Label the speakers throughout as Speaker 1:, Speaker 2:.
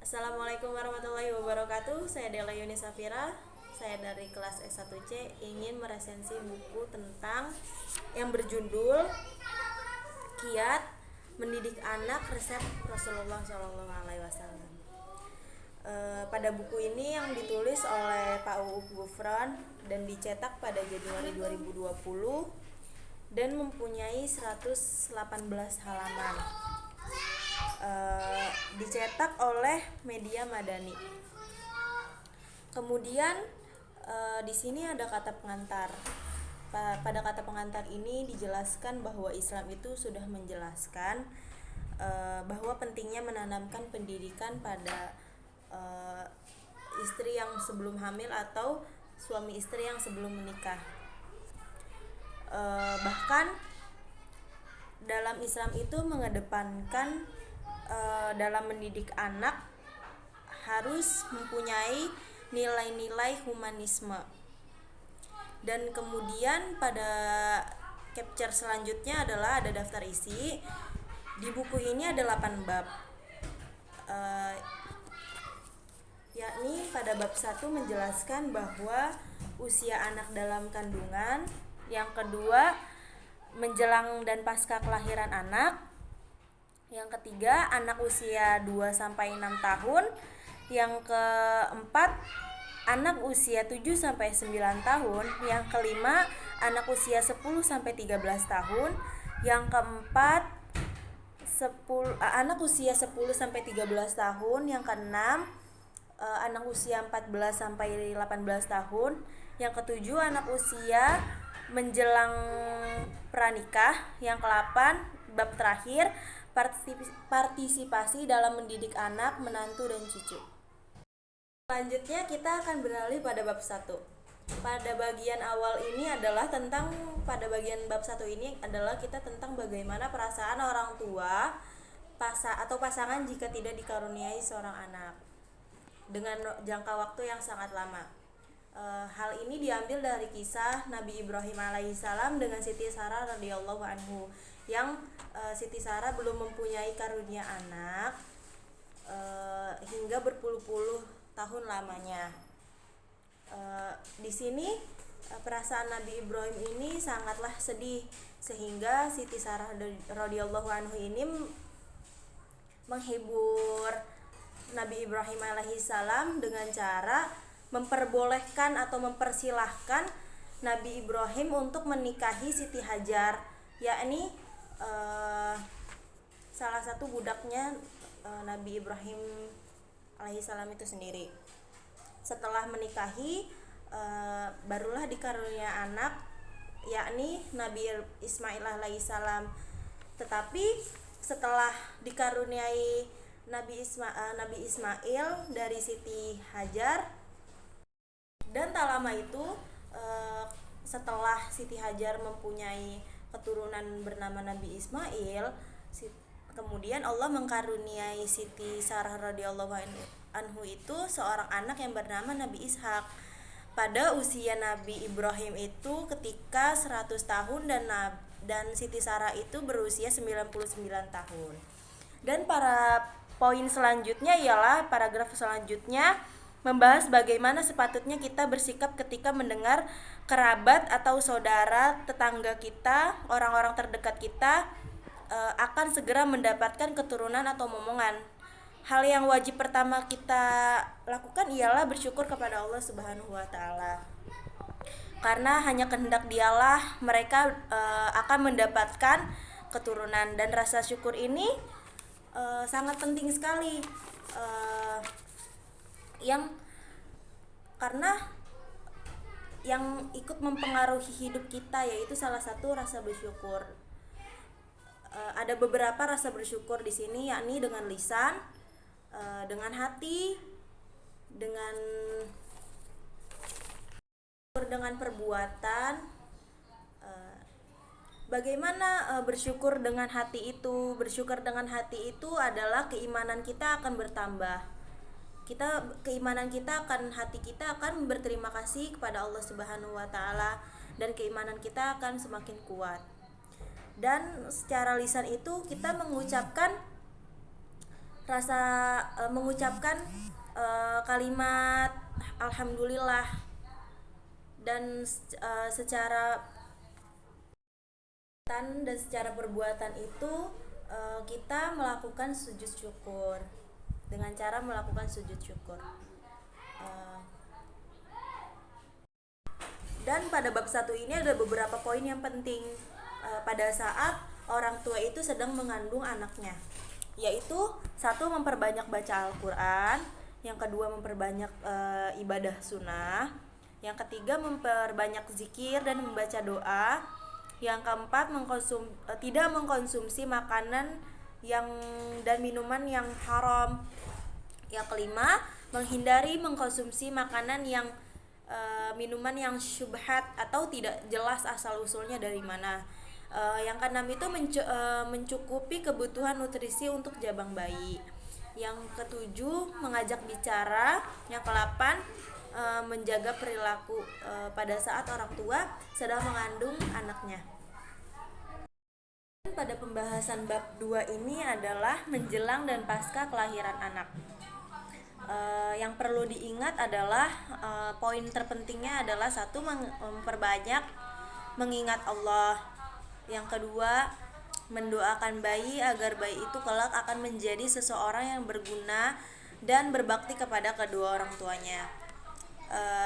Speaker 1: Assalamualaikum warahmatullahi wabarakatuh. Saya Dela Yuni Safira. Saya dari kelas S1C ingin meresensi buku tentang yang berjudul Kiat Mendidik Anak Resep Rasulullah SAW. Pada buku ini yang ditulis oleh Pak Uuk Gufron dan dicetak pada Januari 2020 dan mempunyai 118 halaman. Dicetak oleh Media Madani. Kemudian di sini ada kata pengantar. Pada kata pengantar ini dijelaskan bahwa Islam itu sudah menjelaskan bahwa pentingnya menanamkan pendidikan pada istri yang sebelum hamil atau suami istri yang sebelum menikah. Bahkan dalam Islam itu mengedepankan dalam mendidik anak harus mempunyai nilai-nilai humanisme. Dan kemudian pada capture selanjutnya adalah ada daftar isi. Di buku ini ada 8 bab, yakni pada bab 1 menjelaskan bahwa usia anak dalam kandungan, yang kedua menjelang dan pasca kelahiran anak, yang ketiga anak usia 2-6 tahun, yang keempat anak usia 7-9 tahun, yang kelima anak usia 10-13 tahun, yang keempat anak usia 10-13 tahun, yang keenam anak usia 14-18 tahun, yang ketujuh anak usia menjelang pranikah, yang ke-8 bab terakhir partisipasi dalam mendidik anak, menantu dan cucu. Selanjutnya kita akan beralih pada bab 1. Pada bagian awal ini adalah pada bagian bab 1 ini adalah kita tentang bagaimana perasaan orang tua atau pasangan jika tidak dikaruniai seorang anak dengan jangka waktu yang sangat lama. Hal ini diambil dari kisah Nabi Ibrahim alaihissalam dengan Siti Sarah radhiyallahu anhu, yang Siti Sarah belum mempunyai karunia anak hingga berpuluh-puluh tahun lamanya. Di sini perasaan Nabi Ibrahim ini sangatlah sedih, sehingga Siti Sarah radhiyallahu anhu ini menghibur Nabi Ibrahim alaihissalam dengan cara memperbolehkan atau mempersilahkan Nabi Ibrahim untuk menikahi Siti Hajar, yakni salah satu budaknya Nabi Ibrahim alaihissalam itu sendiri. Setelah menikahi barulah dikarunia anak, yakni Nabi Ismail alaihissalam. Tetapi setelah dikaruniai Nabi Ismail dari Siti Hajar, dan tak lama itu setelah Siti Hajar mempunyai keturunan bernama Nabi Ismail, kemudian Allah mengkaruniai Siti Sarah radhiyallahu anhu itu seorang anak yang bernama Nabi Ishak pada usia Nabi Ibrahim itu ketika 100 tahun dan Siti Sarah itu berusia 99 tahun. Dan para poin selanjutnya ialah paragraf selanjutnya membahas bagaimana sepatutnya kita bersikap ketika mendengar kerabat atau saudara, tetangga kita, orang-orang terdekat kita akan segera mendapatkan keturunan atau momongan. Hal yang wajib pertama kita lakukan ialah bersyukur kepada Allah Subhanahu wa taala. Karena hanya kehendak Dialah mereka akan mendapatkan keturunan, dan rasa syukur ini sangat penting sekali. Karena yang ikut mempengaruhi hidup kita yaitu salah satu rasa bersyukur. Ada beberapa rasa bersyukur di sini, yakni dengan lisan, dengan hati, dengan perbuatan. Bagaimana bersyukur dengan hati itu? Bersyukur dengan hati itu adalah keimanan kita akan bertambah. Hati kita akan berterima kasih kepada Allah Subhanahu wa taala, dan keimanan kita akan semakin kuat. Dan secara lisan itu kita mengucapkan rasa mengucapkan kalimat alhamdulillah, dan secara dan secara perbuatan itu kita melakukan sujud syukur dengan cara melakukan sujud syukur. Dan pada bab 1 ini ada beberapa poin yang penting pada saat orang tua itu sedang mengandung anaknya, yaitu 1, memperbanyak baca Al-Quran, yang kedua memperbanyak ibadah sunnah, yang ketiga memperbanyak zikir dan membaca doa, yang keempat tidak mengkonsumsi makanan dan minuman yang haram, yang kelima menghindari mengkonsumsi makanan minuman yang syubhat atau tidak jelas asal usulnya dari mana. Yang keenam itu mencukupi kebutuhan nutrisi untuk jabang bayi. Yang ketujuh mengajak bicara. Yang ke-8 menjaga perilaku pada saat orang tua sedang mengandung anaknya. Pada pembahasan bab 2 ini adalah menjelang dan pasca kelahiran anak. Yang perlu diingat adalah poin terpentingnya adalah 1, memperbanyak mengingat Allah. Yang kedua, mendoakan bayi agar bayi itu kelak akan menjadi seseorang yang berguna dan berbakti kepada kedua orang tuanya.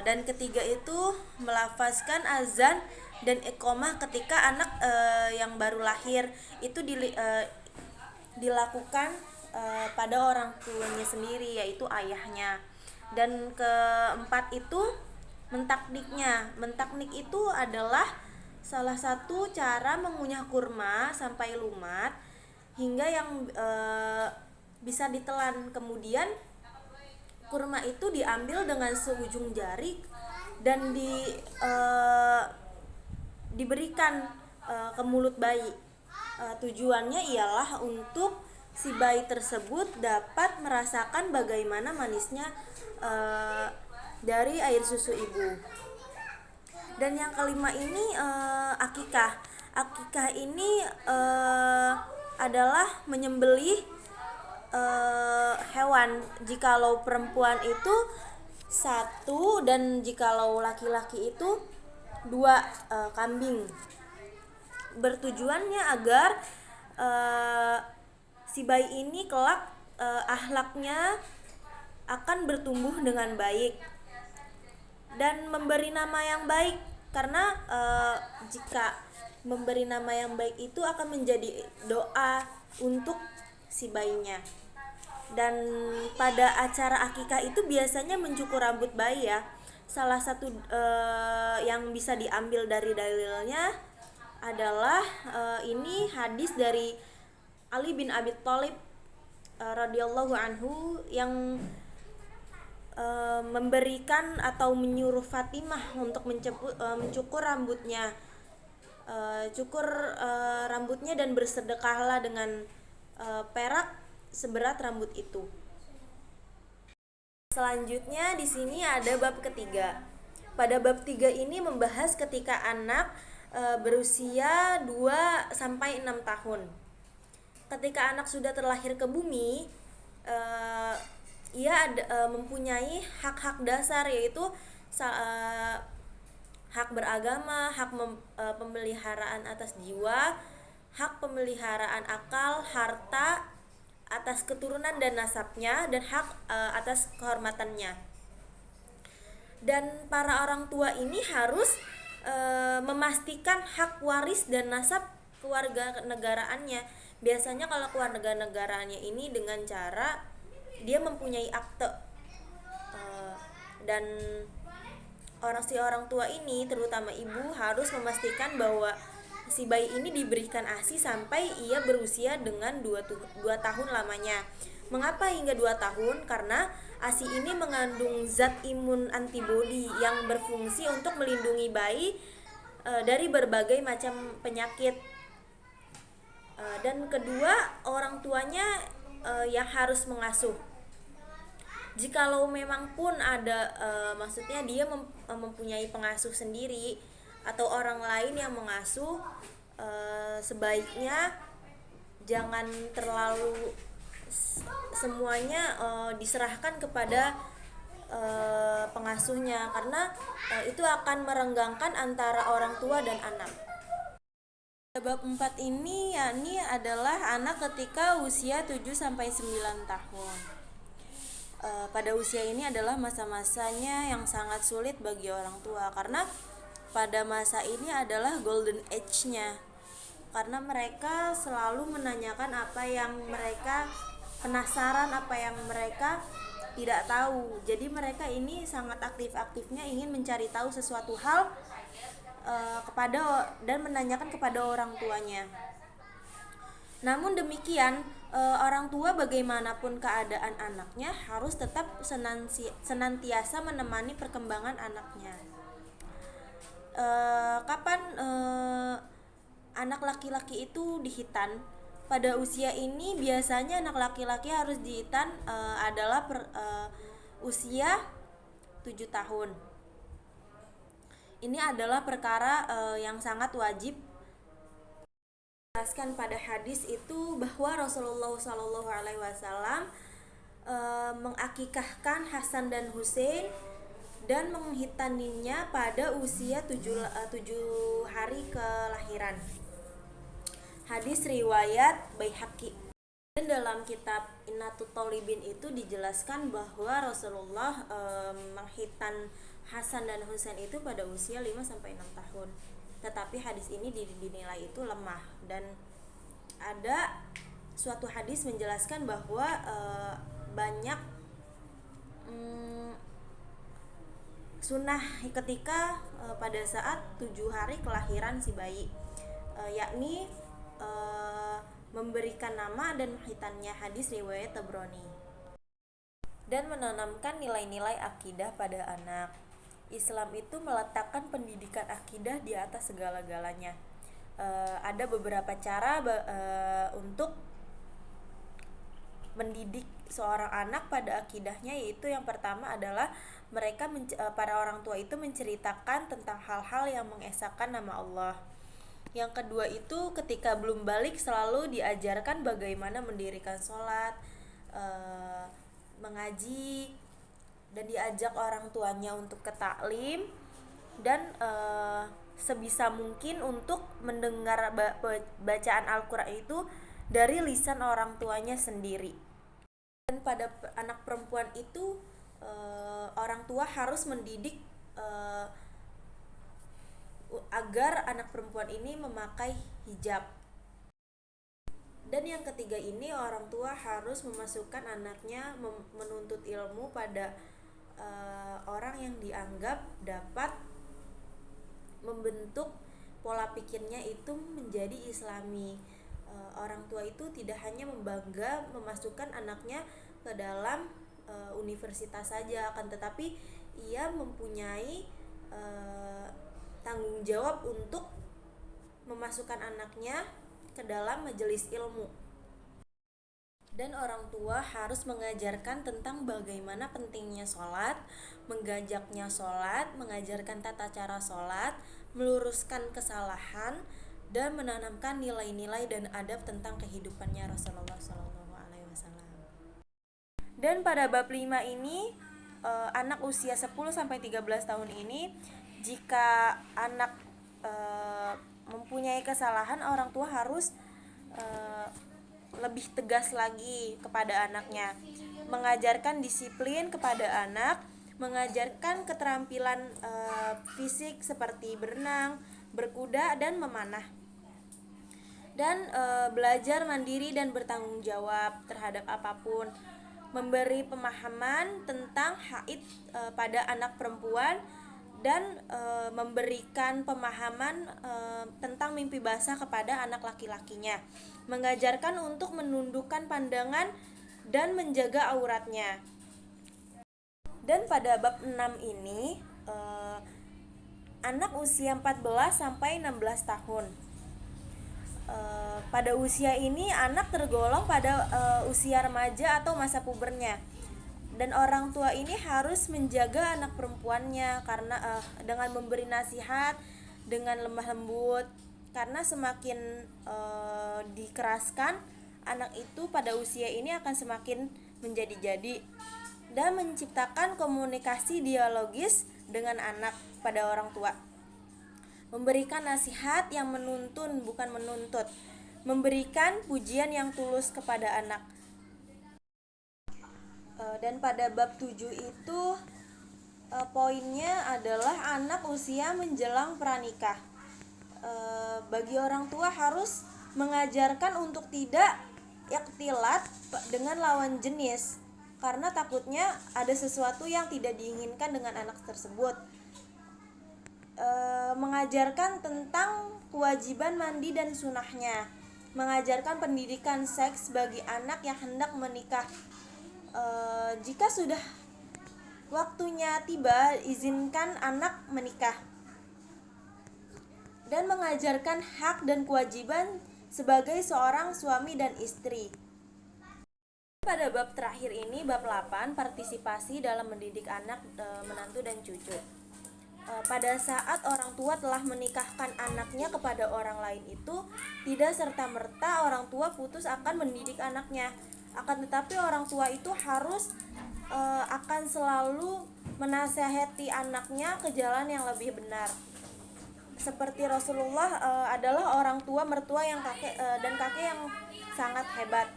Speaker 1: Dan ketiga itu melafazkan azan dan iqamah ketika anak yang baru lahir itu dilakukan pada orang tuanya sendiri, yaitu ayahnya. Dan keempat itu mentakniknya. Mentaknik itu adalah salah satu cara mengunyah kurma sampai lumat hingga yang bisa ditelan. Kemudian kurma itu diambil dengan seujung jari dan diberikan ke mulut bayi. Tujuannya ialah untuk si bayi tersebut dapat merasakan bagaimana manisnya dari air susu ibu. Dan yang kelima ini akikah. Akikah ini adalah menyembelih hewan. Jikalau perempuan itu 1 dan jikalau laki-laki itu 2 kambing. Bertujuannya agar si bayi ini kelak akhlaknya akan bertumbuh dengan baik dan memberi nama yang baik, karena jika memberi nama yang baik itu akan menjadi doa untuk si bayinya. Dan pada acara akikah itu biasanya mencukur rambut bayi ya. Salah satu yang bisa diambil dari dalilnya adalah ini hadis dari Ali bin Abi Thalib radhiyallahu anhu yang memberikan atau menyuruh Fatimah untuk mencukur rambutnya. Cukur rambutnya dan bersedekahlah dengan perak seberat rambut itu. Selanjutnya di sini ada bab ketiga. Pada bab 3 ini membahas ketika anak berusia 2 sampai 6 tahun. Ketika anak sudah terlahir ke bumi, ia mempunyai hak-hak dasar, yaitu hak beragama, hak pemeliharaan atas jiwa, hak pemeliharaan akal, harta, atas keturunan dan nasabnya, dan hak atas kehormatannya. Dan para orang tua ini harus memastikan hak waris dan nasab keluarga negaraannya. Biasanya kalau keluarga negaraannya ini dengan cara dia mempunyai akte, dan orang tua ini, terutama ibu, harus memastikan bahwa si bayi ini diberikan ASI sampai ia berusia dengan 2 tahun lamanya. Mengapa hingga 2 tahun? Karena ASI ini mengandung zat imun antibodi yang berfungsi untuk melindungi bayi dari berbagai macam penyakit. Dan kedua, orang tuanya yang harus mengasuh. Jikalau memang pun ada maksudnya dia mempunyai pengasuh sendiri atau orang lain yang mengasuh, sebaiknya jangan terlalu semuanya diserahkan kepada pengasuhnya, karena itu akan merenggangkan antara orang tua dan anak. Bab 4 ini yakni adalah anak ketika usia 7-9 tahun. Pada usia ini adalah masa-masanya yang sangat sulit bagi orang tua, karena pada masa ini adalah golden age-nya, karena mereka selalu menanyakan apa yang mereka penasaran, apa yang mereka tidak tahu. Jadi mereka ini sangat aktif-aktifnya ingin mencari tahu sesuatu hal kepada dan menanyakan kepada orang tuanya. Namun demikian, orang tua bagaimanapun keadaan anaknya harus tetap senantiasa menemani perkembangan anaknya. Kapan anak laki-laki itu dihitan? Pada usia ini biasanya anak laki-laki harus dihitan adalah usia 7 tahun. Ini adalah perkara yang sangat wajib. Jelaskan pada hadis itu bahwa Rasulullah SAW mengakikahkan Hasan dan Husain dan menghitaninya pada usia 7 hari kelahiran. Hadis riwayat Baihaqi. Dan dalam kitab Innatut Thalibin itu dijelaskan bahwa Rasulullah menghitan Hasan dan Husain itu pada usia 5-6 tahun. Tetapi hadis ini dinilai itu lemah, dan ada suatu hadis menjelaskan bahwa banyak sunnah ketika pada saat 7 hari kelahiran si bayi, yakni memberikan nama dan menghitannya. Hadis riwayat Tabrani. Dan menanamkan nilai-nilai akidah pada anak. Islam itu meletakkan pendidikan akidah di atas segala-galanya. Ada beberapa cara untuk mendidik seorang anak pada akidahnya, yaitu yang pertama adalah mereka para orang tua itu menceritakan tentang hal-hal yang mengesahkan nama Allah. Yang kedua itu ketika belum balik selalu diajarkan bagaimana mendirikan sholat, mengaji, dan diajak orang tuanya untuk ke taklim, dan sebisa mungkin untuk mendengar bacaan Al-Quran itu dari lisan orang tuanya sendiri. Dan pada anak perempuan itu orang tua harus mendidik agar anak perempuan ini memakai hijab. Dan yang ketiga ini orang tua harus memasukkan anaknya menuntut ilmu pada orang yang dianggap dapat membentuk pola pikirnya itu menjadi islami. Orang tua itu tidak hanya membangga memasukkan anaknya ke dalam universitas saja, akan tetapi ia mempunyai tanggung jawab untuk memasukkan anaknya ke dalam majelis ilmu. Dan orang tua harus mengajarkan tentang bagaimana pentingnya sholat, mengajaknya sholat, mengajarkan tata cara sholat, meluruskan kesalahan, dan menanamkan nilai-nilai dan adab tentang kehidupannya Rasulullah SAW. Dan pada bab 5 ini, anak usia 10-13 tahun ini, jika anak mempunyai kesalahan, orang tua harus lebih tegas lagi kepada anaknya, mengajarkan disiplin kepada anak, mengajarkan keterampilan fisik seperti berenang, berkuda, dan memanah, dan belajar mandiri dan bertanggung jawab terhadap apapun, memberi pemahaman tentang haid pada anak perempuan, dan memberikan pemahaman tentang mimpi basah kepada anak laki-lakinya, mengajarkan untuk menundukkan pandangan dan menjaga auratnya. Dan pada bab 6 ini anak usia 14-16 tahun. Pada usia ini anak tergolong pada usia remaja atau masa pubernya. Dan orang tua ini harus menjaga anak perempuannya karena dengan memberi nasihat dengan lemah lembut, karena semakin dikeraskan anak itu pada usia ini akan semakin menjadi-jadi dan menciptakan komunikasi dialogis dengan anak pada orang tua. Memberikan nasihat yang menuntun bukan menuntut. Memberikan pujian yang tulus kepada anak. Dan pada bab 7 itu poinnya adalah anak usia menjelang pranikah. Bagi orang tua harus mengajarkan untuk tidak ikhtilat dengan lawan jenis, karena takutnya ada sesuatu yang tidak diinginkan dengan anak tersebut. Mengajarkan tentang kewajiban mandi dan sunahnya, mengajarkan pendidikan seks bagi anak yang hendak menikah. Jika sudah waktunya tiba, izinkan anak menikah, dan mengajarkan hak dan kewajiban sebagai seorang suami dan istri. Pada bab terakhir ini, bab 8, partisipasi dalam mendidik anak, menantu dan cucu. Pada saat orang tua telah menikahkan anaknya kepada orang lain itu, tidak serta-merta orang tua putus akan mendidik anaknya. Akan tetapi orang tua itu harus akan selalu menasehati anaknya ke jalan yang lebih benar. Seperti Rasulullah adalah orang tua mertua yang kakek yang sangat hebat.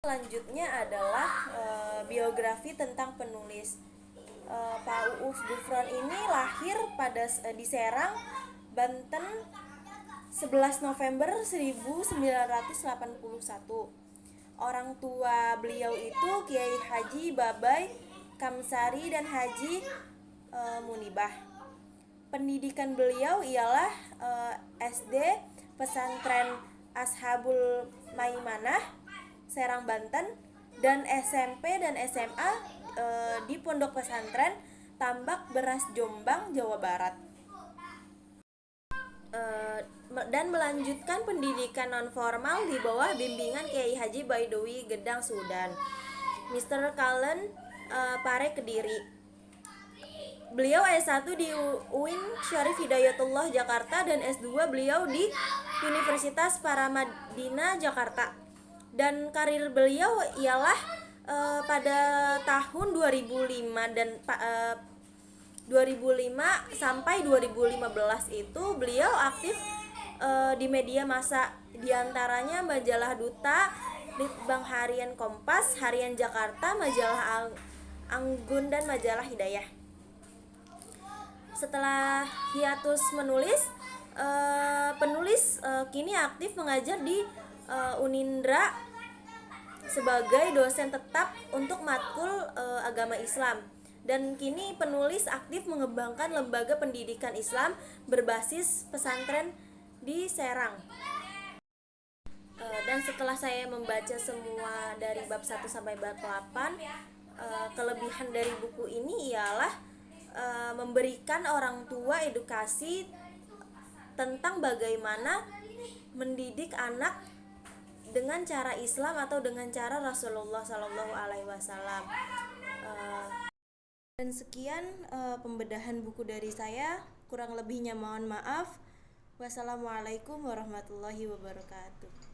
Speaker 1: Selanjutnya adalah biografi tentang penulis. Pak Uus Gufron ini lahir di Serang, Banten 11 November 1981. Orang tua beliau itu Kiai Haji Babai Kamsari dan Haji Munibah. Pendidikan beliau ialah SD Pesantren Ashabul Maimanah, Serang, Banten, dan SMP dan SMA di Pondok Pesantren Tambak Beras, Jombang, Jawa Barat. Dan melanjutkan pendidikan nonformal di bawah bimbingan Kiai Haji Baidowi Gedang, Sudan, Mr. Cullen, Pare, Kediri. Beliau S1 di UIN Syarif Hidayatullah Jakarta dan S2 beliau di Universitas Paramadina Jakarta. Dan karir beliau ialah pada tahun 2005 dan 2005 sampai 2015 itu beliau aktif di media massa, diantaranya majalah Duta, Litbang Harian Kompas, Harian Jakarta, majalah Anggun, dan majalah Hidayah. Setelah hiatus menulis, penulis kini aktif mengajar di Unindra sebagai dosen tetap untuk matkul agama Islam. Dan kini penulis aktif mengembangkan lembaga pendidikan Islam berbasis pesantren di Serang. Dan setelah saya membaca semua dari bab 1 sampai bab 8, kelebihan dari buku ini ialah memberikan orang tua edukasi tentang bagaimana mendidik anak dengan cara Islam atau dengan cara Rasulullah SAW. Dan sekian pembedahan buku dari saya. Kurang lebihnya mohon maaf. Wassalamualaikum warahmatullahi wabarakatuh.